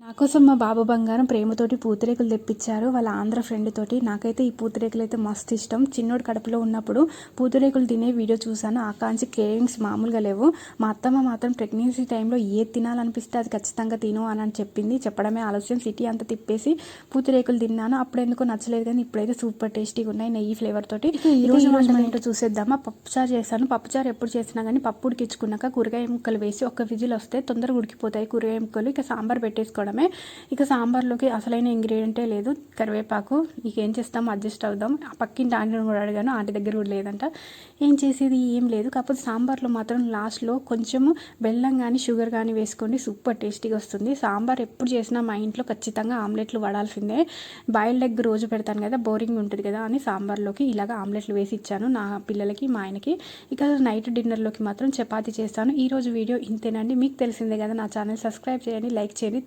నా కోసం మా బాబు బంగారం ప్రేమతోటి పూతరేకులు తెప్పించారు వాళ్ళ ఆంధ్ర ఫ్రెండ్ తోటి. నాకైతే ఈ పూతరేకులు అయితే మస్తు ఇష్టం. చిన్నోడు కడుపులో ఉన్నప్పుడు పూతరేకులు తినే వీడియో చూసాను. ఆ కాంచి క్రేవింగ్స్ మామూలుగా లేవు. మా అత్తమ్మ మాత్రం ప్రెగ్నెన్సీ టైంలో ఏది తినాలనిపిస్తే అది ఖచ్చితంగా తిను అని చెప్పింది. చెప్పడమే ఆలస్యం సిటీ అంతా తిప్పేసి పూతరేకులు తిన్నాను. అప్పుడు ఎందుకో నచ్చలేదు, కానీ ఇప్పుడైతే సూపర్ టేస్టీగా ఉన్నాయి నెయ్యి ఫ్లేవర్ తోటి. ఈ రోజు ఏంటో చూసేద్దామా. పప్పుచారు చేశాను. పప్పుచారు ఎప్పుడు చేసినా కానీ పప్పు ఉడికించుకున్నాక కూరగాయ ముక్కలు వేసి ఒక విజిల్ వస్తే తొందరగా ఉడికిపోతాయి కూరగాయ ముక్కలు. ఇక సాంబార్ పెట్టేసుకోవడం. ఇక సాంబార్లోకి అసలైన ఇంగ్రీడియంటే లేదు, కరివేపాకు. ఇక ఏం చేస్తాము, అడ్జస్ట్ అవుదాం. ఆ పక్కింటి ఆంటీని కూడా అడిగాను, ఆంటీ దగ్గర కూడా లేదంట. ఏం చేసేది ఏం లేదు. కాకపోతే సాంబార్లో మాత్రం లాస్ట్లో కొంచెము బెల్లం కానీ షుగర్ కానీ వేసుకోండి, సూపర్ టేస్టీగా వస్తుంది. సాంబార్ ఎప్పుడు చేసినా మా ఇంట్లో ఖచ్చితంగా ఆమ్లెట్లు పడాల్సిందే. బాయిల్డ్ ఎగ్ రోజు పెడతాను కదా, బోరింగ్ ఉంటుంది కదా అని సాంబార్లోకి ఇలాగ ఆమ్లెట్లు వేసి ఇచ్చాను నా పిల్లలకి, మా ఆయనకి. ఇక నైట్ డిన్నర్లోకి మాత్రం చపాతీ చేస్తాను. ఈరోజు వీడియో ఇంతేనండి. మీకు తెలిసిందే కదా, నా ఛానల్ సబ్స్క్రైబ్ చేయండి, లైక్ చేయండి.